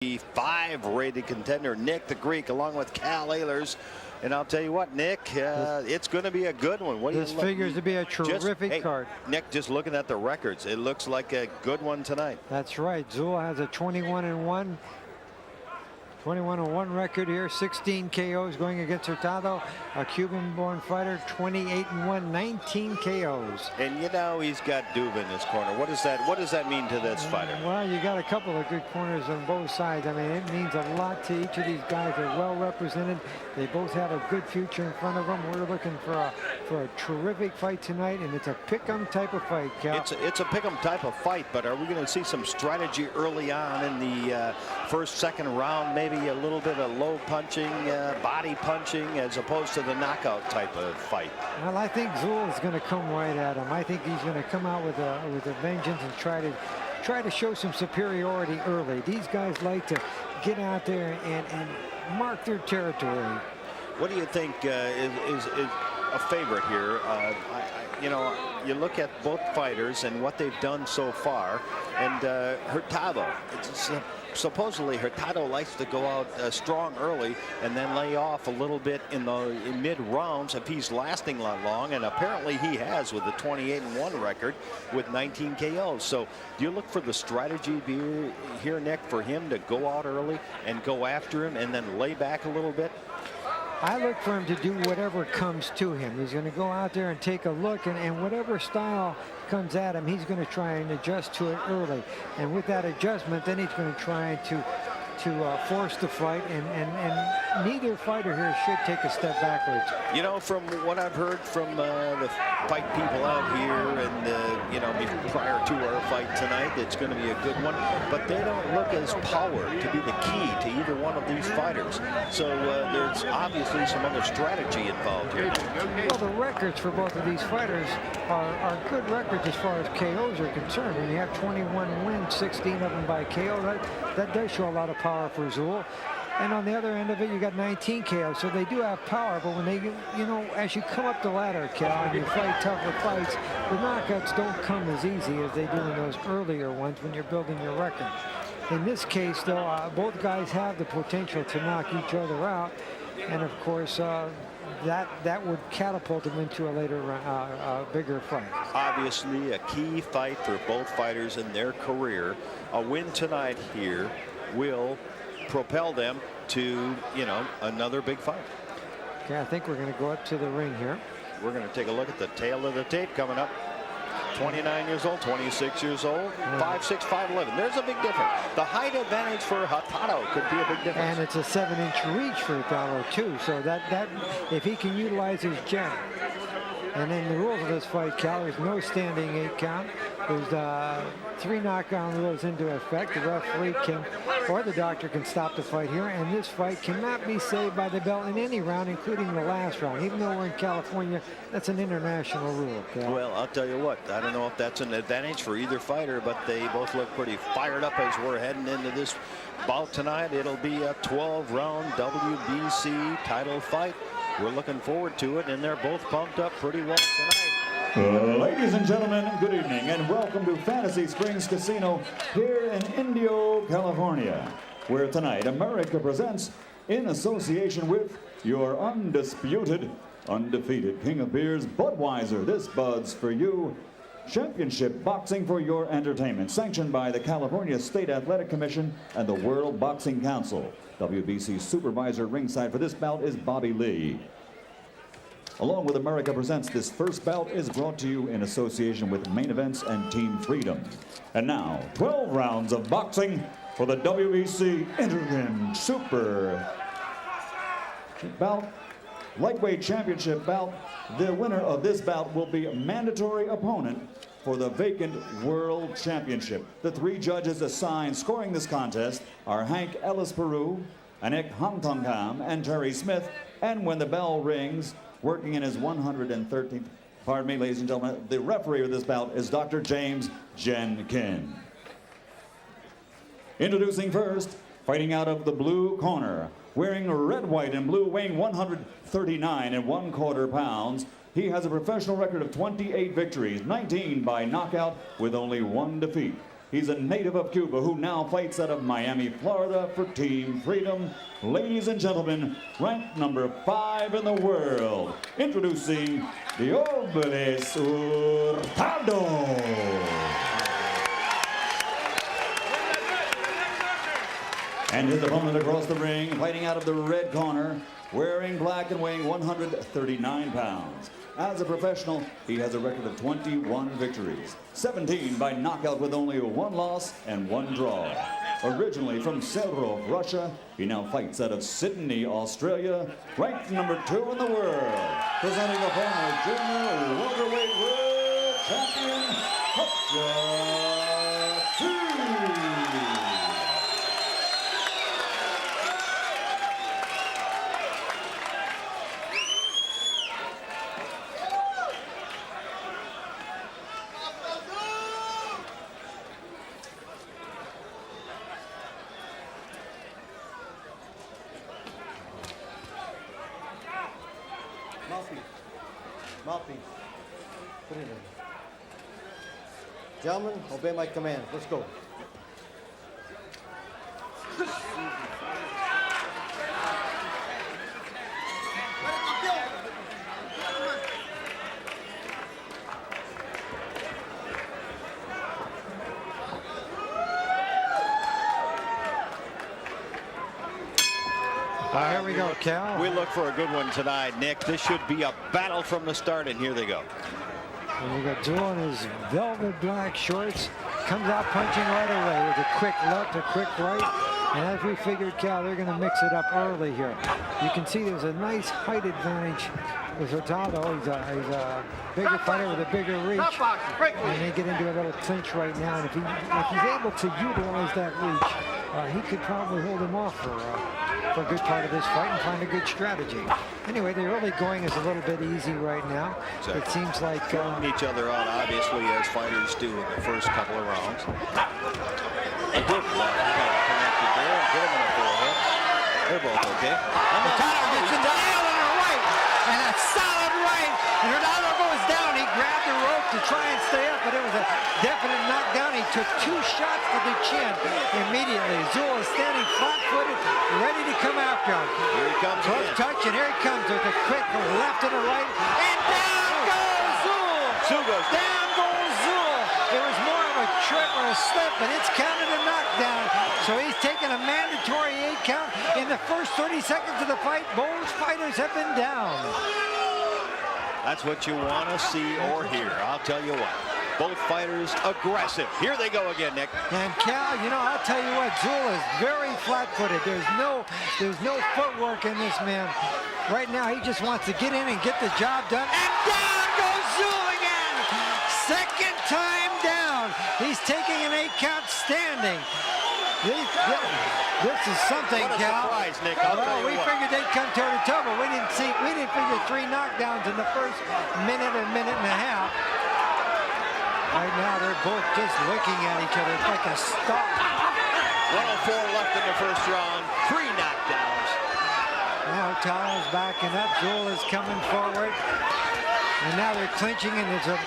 The 5-rated contender Nick the Greek along with Cal Ehlers. And I'll tell you what, Nick, it's going to be a good one. What this figures to be a terrific card. Nick, just looking at the records, it looks like a good one tonight. That's right. Tszyu has a 21-1 record here, 16 KOs going against Hurtado, a Cuban-born fighter, 28-1, 19 KOs. And you know he's got Duba in his corner. What does that mean to this fighter? Well, you got a couple of good corners on both sides. I mean, it means a lot to each of these guys. They're well represented. They both have a good future in front of them. We're looking for a terrific fight tonight, and it's a pick-em type of fight, Cal. It's a pick-em type of fight, but are we going to see some strategy early on in the first, second round? Maybe a little bit of low punching, body punching, as opposed to the knockout type of fight. Well, I think Tszyu is going to come right at him. I think he's going to come out with a vengeance and try to show some superiority early. These guys like to get out there and mark their territory. What do you think is a favorite here? You know, you look at both fighters and what they've done so far, and Hurtado. Supposedly Hurtado likes to go out strong early and then lay off a little bit in mid rounds if he's lasting long, and apparently he has with the 28-1 record with 19 KOs. So do you look for the strategy here, Nick, for him to go out early and go after him and then lay back a little bit? I look for him to do whatever comes to him. He's going to go out there and take a look, and whatever style comes at him, he's going to try and adjust to it early. And with that adjustment, then he's going to try to force the fight, and neither fighter here should take a step backwards. You know, from what I've heard from the fight people out here, and you know, prior to our fight tonight, it's going to be a good one. But they don't look as power to be the key to either one of these fighters. So there's obviously some other strategy involved here. Well, the records for both of these fighters are good records as far as KOs are concerned. When you have 21 wins, 16 of them by KO, that does show a lot of power for Tszyu. And on the other end of it, you got 19 KOs, so they do have power. But when they, you know, as you come up the ladder, Cal, and you fight tougher fights, the knockouts don't come as easy as they do in those earlier ones when you're building your record. In this case, though, both guys have the potential to knock each other out, and of course, that would catapult them into a later, bigger fight. Obviously, a key fight for both fighters in their career. A win tonight here will propel them to, you know, another big fight. Okay, I think we're going to go up to the ring here. We're going to take a look at the tail of the tape coming up. 29 years old, 26 years old, 5'6", 5'11". There's a big difference. The height advantage for Hurtado could be a big difference. And it's a 7-inch reach for Hurtado too. So that if he can utilize his jab. And in the rules of this fight, Cal, there's no standing 8 count. There's 3 knockdown rules into effect. The referee can, or the doctor can stop the fight here. And this fight cannot be saved by the bell in any round, including the last round. Even though we're in California, that's an international rule, Cal. Well, I'll tell you what, I don't know if that's an advantage for either fighter, but they both look pretty fired up as we're heading into this bout tonight. It'll be a 12-round WBC title fight. We're looking forward to it, and they're both pumped up pretty well tonight. Ladies and gentlemen, good evening, and welcome to Fantasy Springs Casino here in Indio, California, where tonight America presents, in association with your undisputed, undefeated King of Beers, Budweiser, this Bud's for you, championship boxing for your entertainment, sanctioned by the California State Athletic Commission and the World Boxing Council. WBC supervisor ringside for this bout is Bobby Lee. Along with America Presents, this first bout is brought to you in association with Main Events and Team Freedom. And now, 12 rounds of boxing for the WBC Interim Super Bout, Lightweight Championship bout. The winner of this bout will be a mandatory opponent for the vacant World Championship. The 3 judges assigned scoring this contest are Hank Ellis Peru, Anik Hongtongkam, and Terry Smith. And when the bell rings, working in his 113th, pardon me, ladies and gentlemen, the referee of this bout is Dr. James Jenkin. Introducing first, fighting out of the blue corner, wearing red, white, and blue, weighing 139 1/4 pounds. He has a professional record of 28 victories, 19 by knockout, with only 1 defeat. He's a native of Cuba who now fights out of Miami, Florida for Team Freedom. Ladies and gentlemen, ranked number 5 in the world, introducing Diobelys Hurtado. And his opponent across the ring, fighting out of the red corner, wearing black and weighing 139 pounds. As a professional, he has a record of 21 victories, 17 by knockout with only 1 loss and 1 draw. Originally from Serov, Russia, he now fights out of Sydney, Australia, ranked number 2 in the world, presenting the former junior welterweight world champion, Kostya Tszyu. Mouthpiece. Put it in. Gentlemen, obey my command. Let's go. Here we go, Cal. We look for a good one tonight, Nick. This should be a battle from the start, and here they go. And we got Tszyu in his velvet black shorts. Comes out punching right away with a quick left, a quick right. And as we figured, Cal, they're going to mix it up early here. You can see there's a nice height advantage with Hurtado. He's a bigger fighter with a bigger reach. And they get into a little clinch right now. And if he's able to utilize that reach, he could probably hold him off for a good part of this fight and find a good strategy. Anyway, the early going is a little bit easy right now. Exactly. It seems like Throwing each other out, obviously, as fighters do in the first couple of rounds. A good left connected there. Get him in the forehead. They're both okay. And Hurtado gets in the nail on her right, and a solid right. And Hurtado goes down. He grabbed the rope to try and stay up, but it was a definite knockdown. He took 2 shots to the chin immediately. Tszyu is standing flat-footed, ready to come after him. here he comes Close again. touch, and here he comes with a quick left and a right. And down goes Tszyu! Tszyu goes down. Down goes Tszyu! It was more of a trip or a slip, but it's counted a knockdown. So he's taken a mandatory 8 count. In the first 30 seconds of the fight, both fighters have been down. That's what you want to see or hear. I'll tell you what. Both fighters aggressive. Here they go again, Nick. And Cal, you know, I'll tell you what, Tszyu is very flat-footed. There's no footwork in this man. Right now, he just wants to get in and get the job done. And down goes Tszyu again! Second time down. He's taking an 8 count standing. This is something, What a Cal. surprise, Nick. I'll tell you we what. figured they'd come toe-to-toe, but we didn't figure 3 knockdowns in the first minute and a half. Right now, they're both just looking at each other. It's like a stop. 104 left in the first round. 3 knockdowns. Now Hurtado's backing up. Tszyu is coming forward. And now they're clinching, and there's a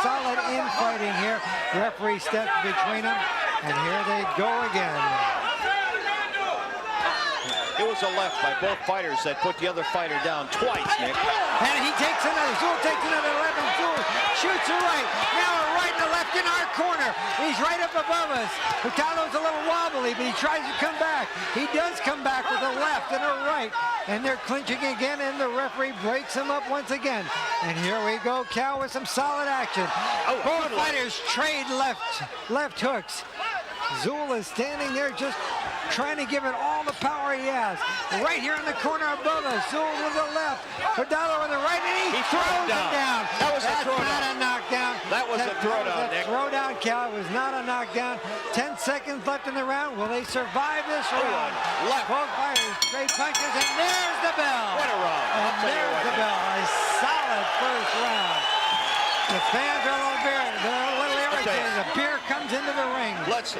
solid infighting here. Referee steps between them, and here they go again. It was a left by both fighters that put the other fighter down twice, Nick. And he takes another. Tszyu takes another left, and Tszyu shoots a right. Now a right and a left in our corner. He's right up above us. Hurtado's a little wobbly, but he tries to come back. He does come back with a left and a right. And they're clinching again, and the referee breaks him up once again. And here we go, Cal, with some solid action. Both fighters trade left hooks. Tszyu is standing there just trying to give it all the power he has. Right here in the corner above us, Tszyu with the left, Hurtado with the right, and he throws it down. That was a That's throwdown. not a knockdown. That was a throwdown, Nick. Throwdown, Cal. It was not a knockdown. 10 seconds left in the round. Will they survive this round? left. Both fighters trade punches, and there's the bell. What a round. I'll And tell you there's what, the Nick. bell. A solid first round. The fans are a little irritated. The beer comes into the ring. Let's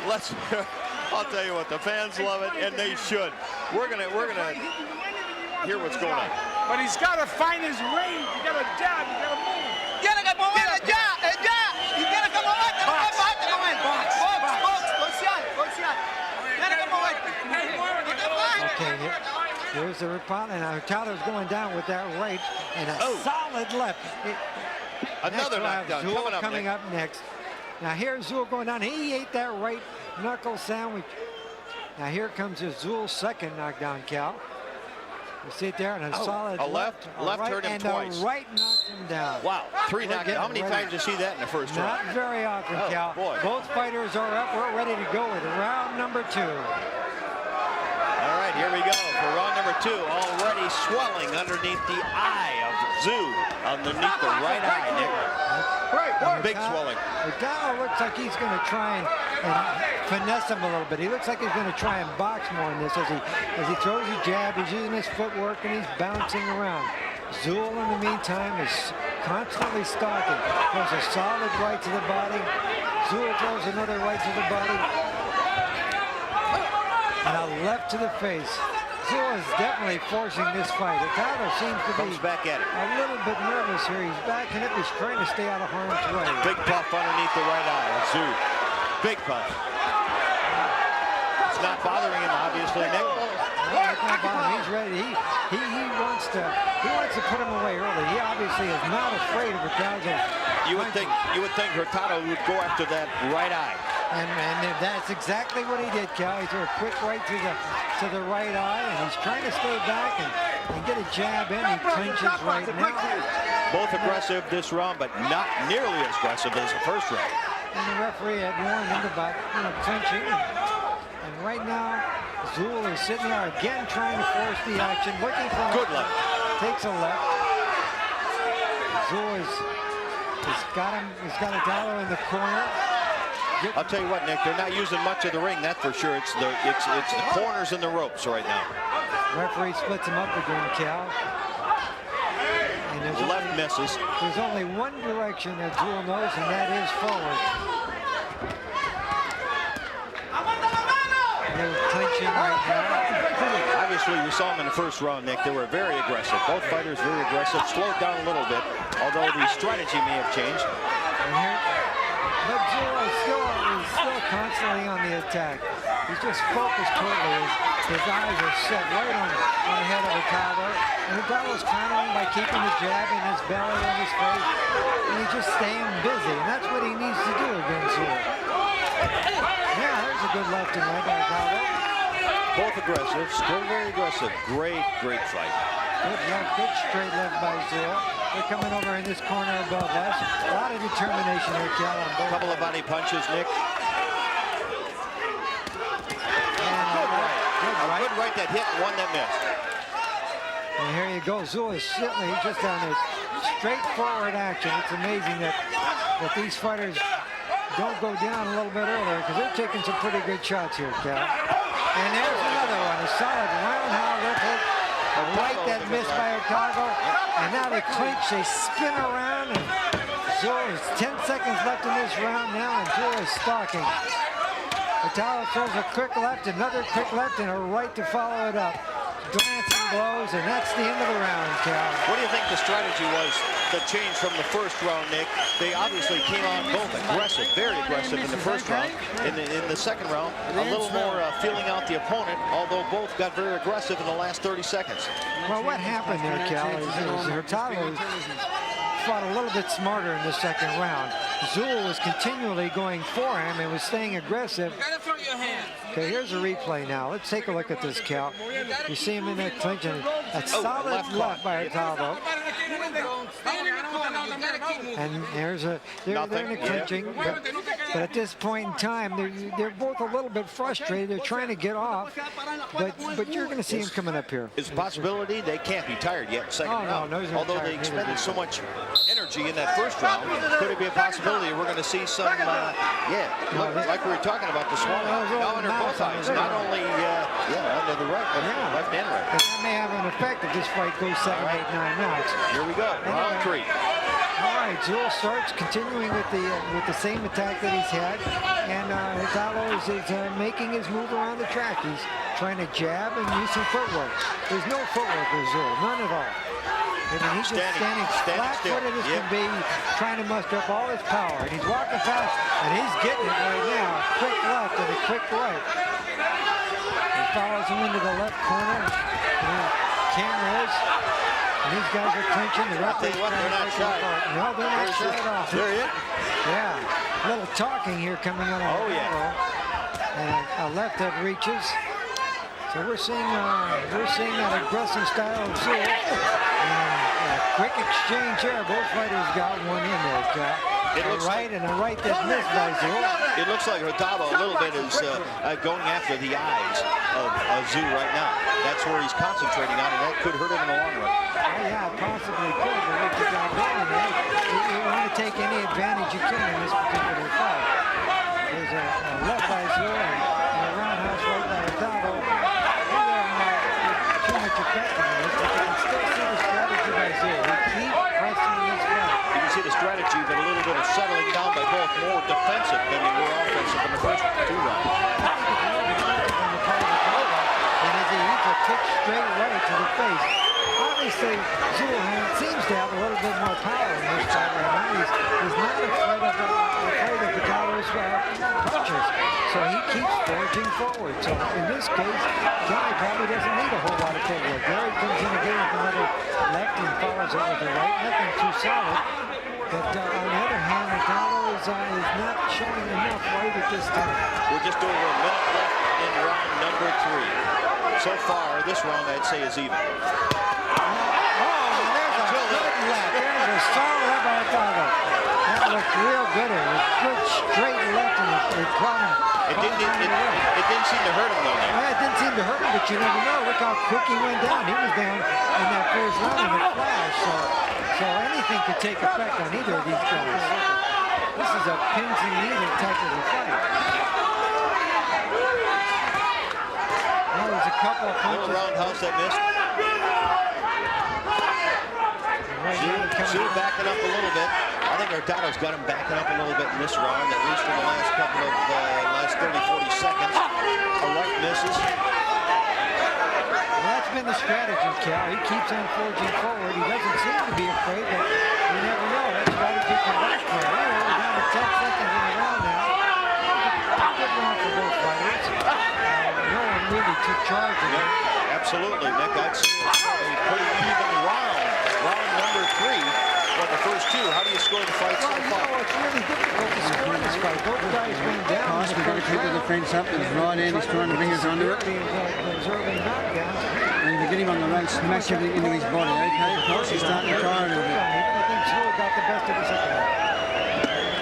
I'll tell you what, the fans love it, and they should. We're gonna hear what's going on. But he's got to find his range. You got to jab. You got to move. Tiene que mover ya. You tiene que mover. Box. Okay, here's the report, and Hurtado's going down with that right and a solid left. Another knockdown Tszyu coming up next. Now here's Tszyu going down. He ate that right knuckle sandwich. Now here comes Tszyu's second knockdown, Cal. You see it there, and a solid left right, hurt him and twice. The right knocked him down. Wow, 3 knockdowns. How many times did you see that in the first round? Not very often, Oh, Cal. boy. Both fighters are up. We're ready to go with round number 2. All right, here we go for round number 2. Already swelling underneath the eye of Tszyu, underneath the right eye, Nick. Big swelling. Hurtado looks like he's going to try and finesse him a little bit. He looks like he's going to try and box more in this as he throws a jab. He's using his footwork and he's bouncing around. Tszyu, in the meantime, is constantly stalking. Throws a solid right to the body. Tszyu throws another right to the body. And a left to the face. Tszyu is definitely forcing this fight. Hurtado seems to be back at it. a little bit nervous here. He's backing up. He's trying to stay out of harm's way. Big puff underneath the right eye of Tszyu. Big puff. It's not bothering him, obviously, Nick. No, it's not bothering him. He's ready. He wants to put him away early. He obviously is not afraid of Hurtado. You would think Hurtado would go after that right eye. And that's exactly what he did, Cal. He threw a quick right to the right eye, and he's trying to stay back and get a jab in. He clinches right now. Both aggressive this round, but not nearly as aggressive as the first round. And the referee had warned him about clinching. And right now, Tszyu is sitting there again trying to force the action, looking for good left. Takes a left. Tszyu he's got Hurtado in the corner. I'll tell you what, Nick, they're not using much of the ring, that's for sure. It's the corners and the ropes right now. Referee splits him up again, Cal. And left misses. There's only one direction that Tszyu knows, and that is forward. They're clinching right now. Obviously, you saw them in the first round, Nick. They were very aggressive. Both fighters very aggressive. Slowed down a little bit, although the strategy may have changed. But Tszyu is still constantly on the attack. He's just focused totally. His eyes are set right on the head of Hurtado. And Hurtado's countering by keeping the jab in his belly and his face. And he's just staying busy. And that's what he needs to do against Tszyu. Yeah, there's a good left and right by Hurtado. Both aggressive, still very aggressive. Great fight. Good left, good straight left by Tszyu. They're coming over in this corner above us. A lot of determination here, Cal, on both. Couple of body punches, Nick. Good right that hit, one that missed. And here you go. Tszyu is sitting. He's just on a straightforward action. It's amazing that these fighters don't go down a little bit earlier because they're taking some pretty good shots here, Cal. And there's another one, a solid roundhouse left hook. A right that missed by Hurtado. And now they clinch, they spin around, and Tszyu is 10 seconds left in this round now, and Tszyu is stalking. Hurtado throws a quick left, another quick left, and a right to follow it up. Glancing blows, and that's the end of the round, Cal. What do you think the strategy was that changed from the first round, Nick? They obviously came on both aggressive, very aggressive in the first round. In the second round, a little more feeling out the opponent, although both got very aggressive in the last 30 seconds. Well, what happened there, Cal, is Hurtado fought a little bit smarter in the second round. Tszyu was continually going for him and was staying aggressive. Okay, here's a replay now. Let's take a look at this, Cal. You see him in that clinch, and a solid left by Hurtado. And they're in a clinching, but at this point in time, they're both a little bit frustrated. They're trying to get off, but you're going to see him coming up here. It's a possibility they can't be tired yet in the second round. No, although they expended so much energy in that first round, could it be a possibility we're going to see some, like we were talking about the swallow. Now under both eyes, not only under the right, but left and right. And that may have an effect if this fight goes 7, 8, 9 rounds. Here we go, round 3. All right, Tszyu starts continuing with the same attack that he's had, and Hurtado is making his move around the track. He's trying to jab and use some footwork. There's no footwork with Tszyu, none at all. I mean, he's just standing flat-footed as can be, trying to muster up all his power, and he's walking fast, and he's getting it right now. A quick left and a quick right. follows him into the left corner. Cameras. And these guys are clinching. The I'll tell you what, they're not shy. No, they're not shy at all. There he is. Yeah. A little talking here coming out of Oh, yeah. And a left that reaches. So we're seeing that aggressive style of Tszyu. And a quick exchange here. Both fighters got one in there, Cal. It looks right and a right that missed by Tszyu. It looks like Hurtado a little bit is going after the eyes of Tszyu right now. That's where he's concentrating on, and that could hurt him in the long run. Oh, yeah, possibly could, but what you got going there, you want to take any advantage you can in this particular fight. There's a left by Tszyu and a roundhouse right by Hurtado. Too much effectiveness, but you can still see the strategy by Tszyu. He keeps pressing this guy. You can see the strategy, but a little bit of settling down by both, more defensive than they were offensive in the first two rounds. A kick straight right to the face. Obviously, Tszyu seems to have a little bit more power in this fight right now. He's not afraid of Hurtado's punches, so he keeps forging forward. So in this case, Guy probably doesn't need a whole lot of footwork. There he comes in again with another left and follows it with the right. Nothing too solid. But on the other hand, Hurtado is not showing enough right at this time. We're just over a minute left in round number 3. So far, this round I'd say is even. Oh, there's a good left. There's a solid left by Hurtado. That looked real good. It was good straight left, and it caught him. It didn't seem to hurt him though. Well, it didn't seem to hurt him, but you never know. Look how quick he went down. He was down in that first round in a flash. So anything could take effect on either of these guys. This is a pins and needles type of a fight. Well, there's a couple of punches. Little roundhouse that missed. Tszyu backing up a little bit. I think Hurtado's got him backing up a little bit in this round, at least in the last couple of last 30, 40 seconds. A right misses. Well, that's been the strategy, Cal. He keeps on forging forward. He doesn't seem to be afraid, but you never know. That strategy can backfire. We're down to 10 seconds in the round now. Good round for both fighters. No one really took charge of it. Absolutely, Nick. I'd say it's a pretty even round. Round number 3. Well, the first two, how do you score the fight so Well, you far? know, it's really difficult to score this fight. Both guys went down. Kostya got to keep the defence up. His right hand is trying to bring us under it. Those early knockdowns. And if we get him on the run, smash everything into his body. Okay, Kostya's starting to tire a little bit. I think Tszyu got the best of the second round.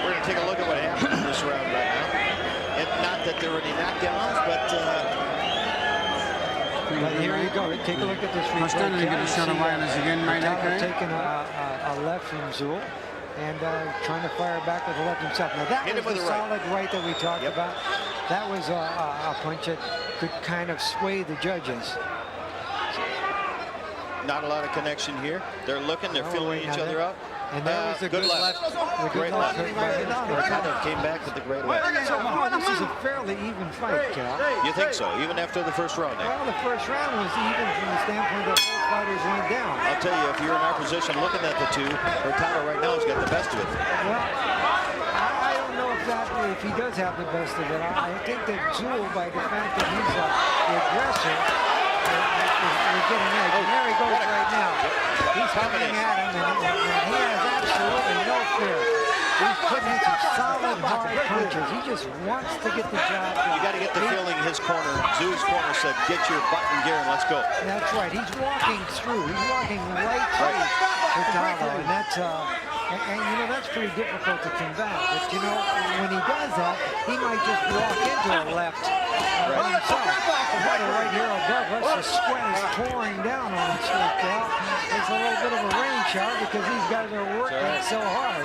We're going to take a look at what happened in this round right now. And not that there were any knockdowns, but here you go. Take a look at this replay. Kostya didn't get a shot away on us again, mate. Okay. Taking a left from Tszyu and trying to fire back with a left himself. Now that Hit him was with the a right. solid right that we talked about. That was a punch that could kind of sway the judges. not a lot of connection here. They're looking, they're feeling each other out. And that was a good left. Great left. Hurtado came back with the great left. This is a fairly even fight, Cal. You think so? Even after the first round, Nick? Well, the first round was even from the standpoint that both fighters went down. I'll tell you, if you're in our position looking at the two, Hurtado right now has got the best of it. Well, I don't know if he does have the best of it. I think that Tszyu, by the fact that he's the aggressor, is getting edge. And there he goes right now. He's coming at him, and he has absolutely no fear. He's putting in some solid, hard punches. He just wants to get the job done. You got to get the feeling his corner, Tszyu's corner said, get your butt in gear and let's go. That's right. He's walking through. He's walking right through Hurtado, and that's you know, that's pretty difficult to combat. But you know, when he does that, he might just walk into a left by himself. But right here above us, the sweat is pouring down on him, Cal. It's a little bit of a rain shower because these guys are working so hard.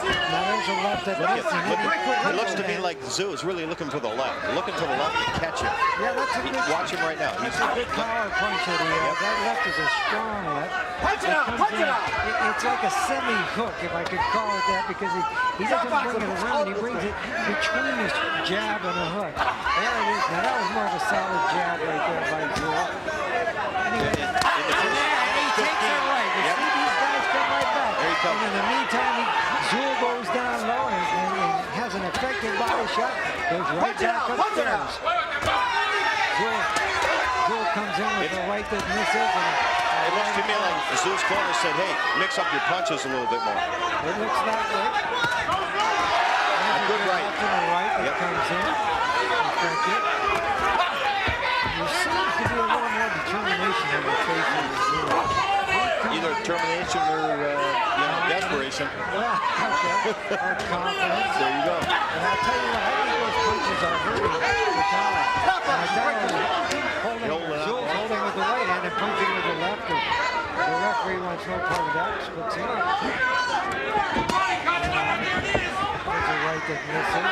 Now there's a left that It looks to me like Tszyu is really looking for the left, looking to the left to catch him. Yeah, that's a good. Watch him right now. That's a good power punch that he has. That left is a strong left. Punch it out! Punch it out! It's like a semi-hook, if I could call it that, because he doesn't bring it around. He brings it between his jab and a hook. There it is. Now that was more of a solid jab right there by Tszyu. Anyway, and he takes it right. You see these guys come right back. There he comes. And in the meantime, Tszyu goes down low and has an effective body shot. Goes right back upstairs. comes in with the right that misses. It looks to me like Tszyu's corner said, hey, mix up your punches a little bit more. It looks that way. A good right. To the right that comes in. Effective. There seems to be a little more determination on the face of the Tszyu. Either determination or desperation. Well, okay. Or confidence. There you go. And I'll tell you what, I think those punches are hurting Hurtado. Tszyu holding with the right hand and punching with the left. The referee wants no part of that. Splits him up. There's a right that misses.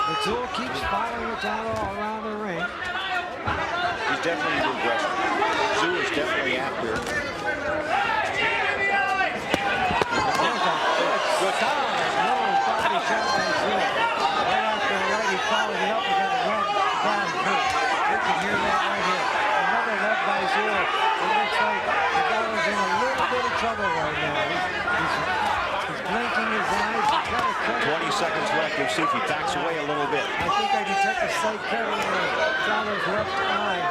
But Tszyu keeps following Hurtado around the ring. He's definitely aggressive. Tszyu is definitely after. Good time. No body shot by Tszyu. Right after the right, he followed it up with that left bad hook. You can hear that right here. Another left by Tszyu. It looks like the guy was in a little bit of trouble right now. He's blinking his eyes. He's got a cut. 20 seconds left. We'll see if he backs away a little bit. I think I detect a slight cut in Hurtado's left eye.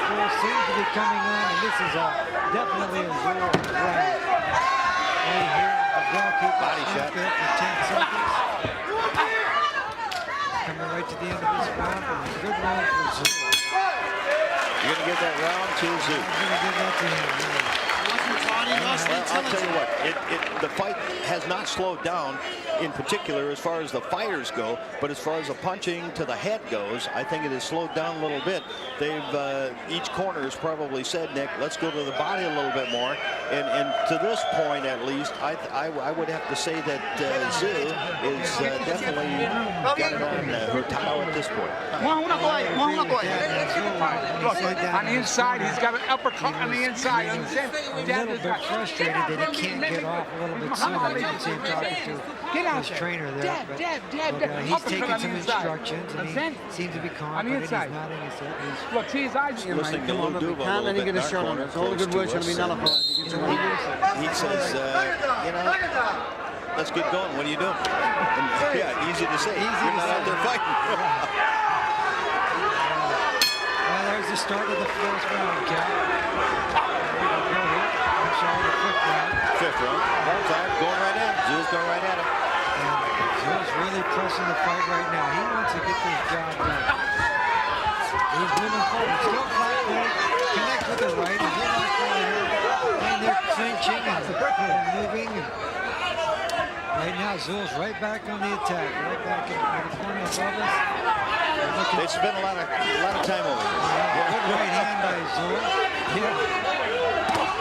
Tszyu seems to be coming on, and this is definitely a Tszyu round. Right here, the goalkeeper Body shot there for 10 seconds. Coming right to the end of this round, and a good round for Tszyu. You're going to give that round to Tszyu. I'm going to give that to him. Well, I'll tell you what, the fight has not slowed down in particular as far as the fighters go, but as far as the punching to the head goes, I think it has slowed down a little bit. They've, each corner has probably said, Nick, let's go to the body a little bit more. And to this point, at least, I would have to say that Tszyu is definitely got it on Hurtado at this point. Look, on the inside, he's got an uppercut on the inside. A little bit frustrated that he can't get off a little bit sooner. You can see him talking to his trainer there. But he's taking some instructions, and he seems to be confident. He's nodding his head. Look, see his eyes. Listening to Lou Duva a Can't let little him bit get in a our shot on corner, us. All the good close words to going to be us, nullified. he says, you know, let's get going. What are you doing? And, yeah, easy to say. You're not out there fighting. Well, there's the start of the fourth round, Cal. I'm sorry, the fifth round. Fifth round. Going right at him. Tszyu's going right at him. And Tszyu's really pressing the fight right now. He wants to get this job done. He's moving forward. Still flat-footed. Connects with the right. He's in that corner. And they're clinching and moving. Right now, Tszyu's right back on the attack. Right back in the corner above us. They spent a lot of time over here. Good right hand by Tszyu. Yeah.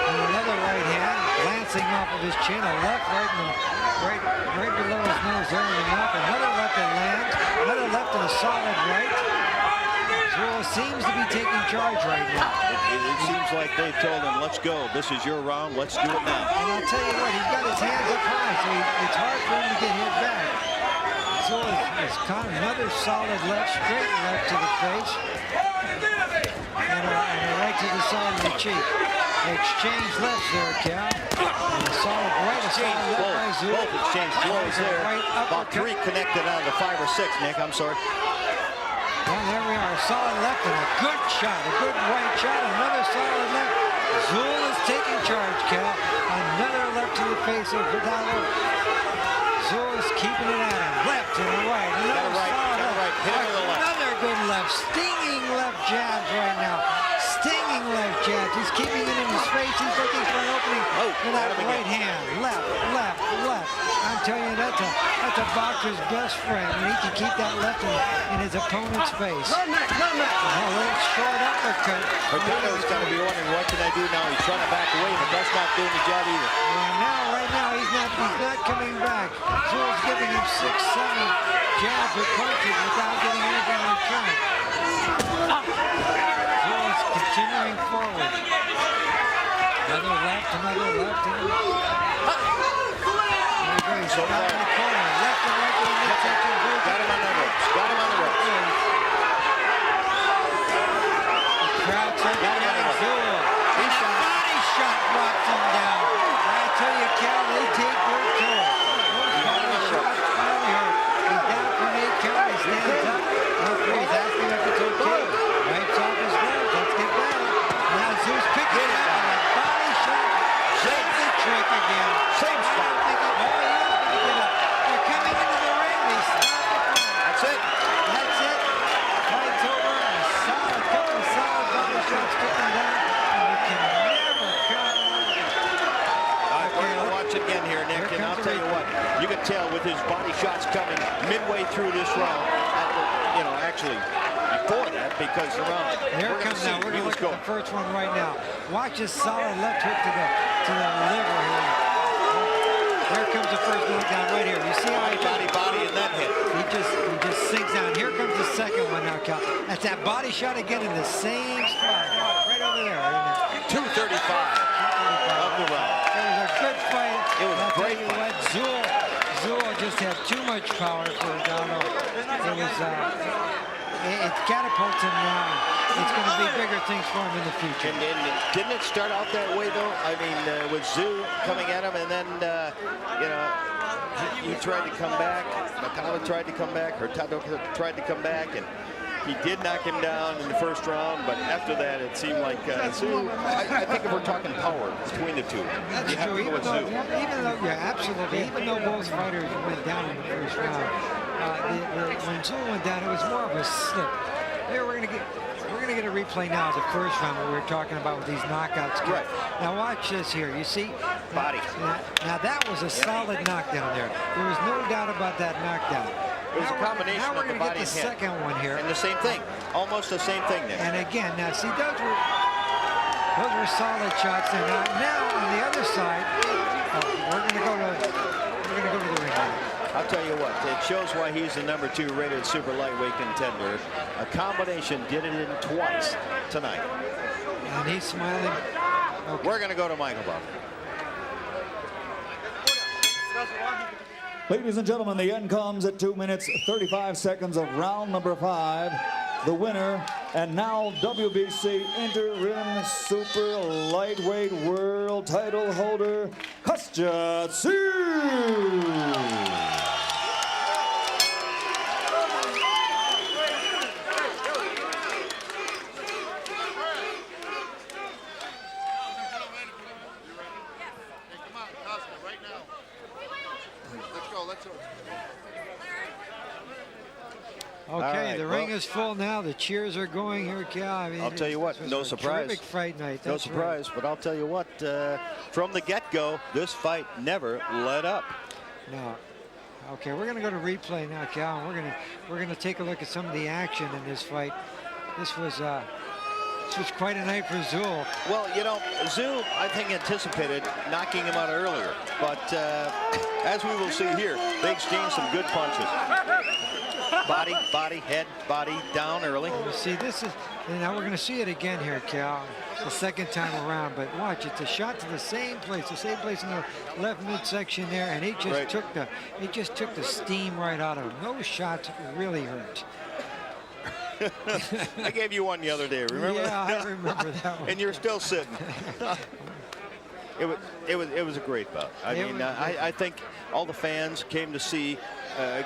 And another right hand glancing off of his chin. A left right below his nose there in the mouth. Another left that lands. Another left and a solid right. Tszyu seems to be taking charge right now. It seems like they've told him, let's go. This is your round. Let's do it now. And I'll tell you what, he's got his hands up high, so it's hard for him to get hit back. Tszyu has caught another solid left, straight left to the face. And a right to the side of the cheek. They exchange lefts there, Cal. And a solid right, a solid left by Tszyu. Both exchange blows there. Right About uppercut. 3 connected out of the 5 or 6, Nick. I'm sorry. Well, there we are. A solid left and a good shot. A good right shot. Another solid left. Tszyu is taking charge, Cal. Another left to the face of Hurtado. Tszyu is keeping it at him. Left and a right. Another right, solid got a right. Hit him with a left. Another good left. Stinging left jabs right now. Stinging left jabs. He's keeping it in his face. He's looking for an opening for that right hand. Left, left, left. I'm telling you, that's a boxer's best friend. When he can keep that left in his opponent's face. A little short uppercut. Hurtado's got to be wondering, what can I do now? He's trying to back away, but that's not doing the job either. Right now, he's not coming back. Tszyu's giving him 6, 7 jabs or punches without getting anything in return. Tszyu's continuing forward. Another left. So far. Got in the corner. Left and right to the midsection. Got him on the ropes. Got him on the ropes. Crouch up against Tszyu. And a body shot drops him down. I tell you, Cal, they take their toll. Those body shots finally hurt. He's down from 8 count. He stands up. Referee's asking if it's okay. his body shots coming midway through this round. You know, actually before that, because the round. Here it comes now. We're going to look at the first one right now. Watch his solid left hook to the liver here. Here comes the first knockdown right here. You see how he body in that hit. He just sinks down. Here comes the second one now, Cal. That's that body shot again in the same spot. Right over there. 235 of the round. It was a good fight. It was a great fight. Tszyu just had too much power for Hurtado. It catapults him now. It's going to be bigger things for him in the future. And didn't it start out that way, though? I mean, with Tszyu coming at him, and then, you know, he tried to come back. Hurtado tried to come back. Hurtado tried to come back, and he did knock him down in the first round. But after that, it seemed like Tszyu. I think if we're talking power between the two, that's you have true. to go with Tszyu. Even though, yeah, absolutely. Even though both fighters went down in the first round, when Tszyu went down, it was more of a slip. Here we're gonna get a replay now of the first round where we were talking about with these knockouts. Right. Now watch this here. You see? Body. Now that was a solid knockdown there. There was no doubt about that knockdown. It was a combination now of we're the gonna body get the and head. second one here. And the same thing. Almost the same thing there. And again, now see, those were solid shots there. Now on the other side, we're gonna go to the ring now. I'll tell you what, it shows why he's the #2 rated super lightweight contender. A combination did it in twice tonight. And he's smiling. Okay. We're going to go to Michael Buff. Ladies and gentlemen, the end comes at 2 minutes, 35 seconds of round number 5. The winner, and now WBC interim super lightweight world title holder, Kostya Tszyu. Okay, right, the well, ring is full now. The cheers are going here, Cal. I mean, I'll tell you what, no surprise. Terrific fight night. No That's surprise, but I'll tell you what, from the get-go, this fight never let up. No. Okay, we're going to go to replay now, Cal. And we're gonna take a look at some of the action in this fight. This was quite a night for Tszyu. Well, you know, Tszyu, I think, anticipated knocking him out earlier. But as we will see here, they exchanged some good punches. Body, head, body, down early. You see, this is, and now we're going to see it again here, Cal, the second time around. But watch, it's a shot to the same place in the left midsection there, and he just took the steam right out of him. Those shots really hurt. I gave you one the other day, remember? Yeah, I remember that one. And you're still sitting. It was a great bout. I think all the fans came to see.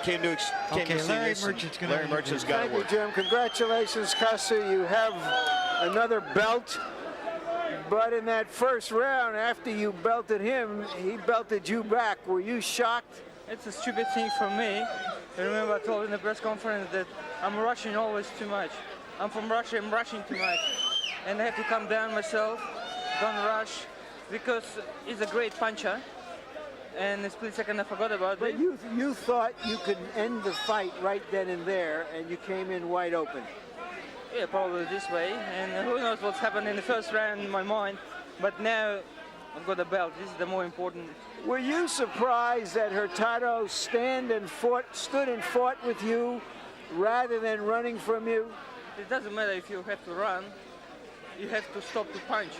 Came to see Larry this. Merchant's going Larry Merchant's got Thank to you, work. Jim. Congratulations, Kostya. You have another belt. But in that first round, after you belted him, he belted you back. Were you shocked? It's a stupid thing for me. I remember I told in the press conference that I'm rushing always too much. I'm from Russia, I'm rushing too much. And I have to calm down myself, don't rush, because he's a great puncher. And a split second I forgot about But it. you thought you could end the fight right then and there, and you came in wide open. Yeah, probably this way. And who knows what's happened in the first round in my mind. But now I've got a belt. This is the more important. Were you surprised that Hurtado stood and fought with you rather than running from you? It doesn't matter if you have to run. You have to stop to punch.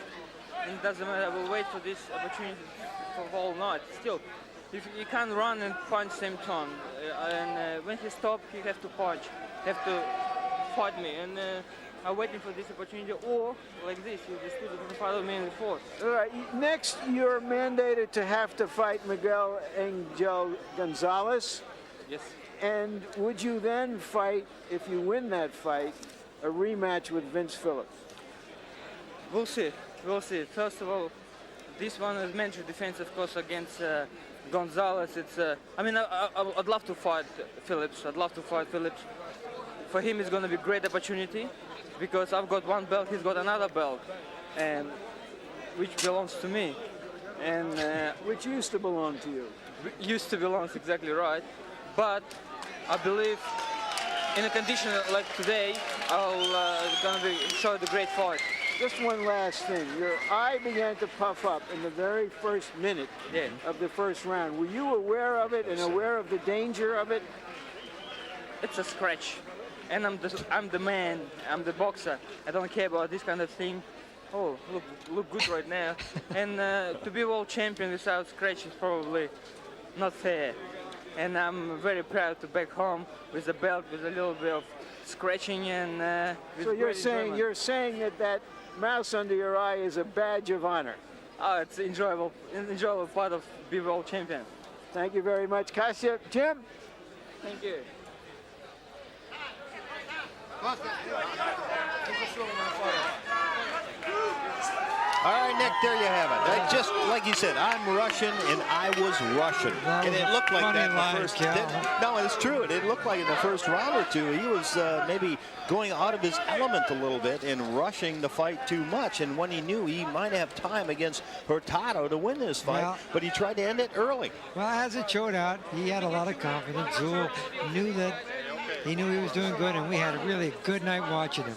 And it doesn't matter. I will wait for this opportunity for all night. Still, if you can't run and punch same time. When he stops, you have to punch. You have to fight me. And I'm waiting for this opportunity. Or like this, you just stood in front of me in the fourth. All right. Next, you're mandated to have to fight Miguel Angel Gonzalez. Yes. And would you then fight, if you win that fight, a rematch with Vince Phillips? We'll see. We'll see. First of all, this one is mentioned defense, of course, against Gonzalez. It's. I mean, I'd love to fight Phillips. I'd love to fight Phillips. For him, it's going to be a great opportunity because I've got one belt, he's got another belt, and which belongs to me, and which used to belong to you. used to belongs exactly right, but I believe in a condition like today, I'll gonna be show the great fight. Just one last thing. Your eye began to puff up in the very first minute of the first round. Were you aware of it and aware of the danger of it? It's a scratch, and I'm the man. I'm the boxer. I don't care about this kind of thing. Oh, look good right now. And to be world champion without scratch is probably not fair. And I'm very proud to back home with a belt with a little bit of scratching and. So you're saying that mouse under your eye is a badge of honor. Oh, it's enjoyable part of being world champion. Thank you very much, Kostya. Jim. Thank you. All right, Nick, there you have it. Just like you said, I'm Russian, and I was Russian. And it looked like that in the first. No, it's true. It looked like in the first round or two, he was maybe going out of his element a little bit and rushing the fight too much. And when he knew he might have time against Hurtado to win this fight, but he tried to end it early. Well, as it showed out, he had a lot of confidence. Zul knew that he was doing good, and we had a really good night watching him.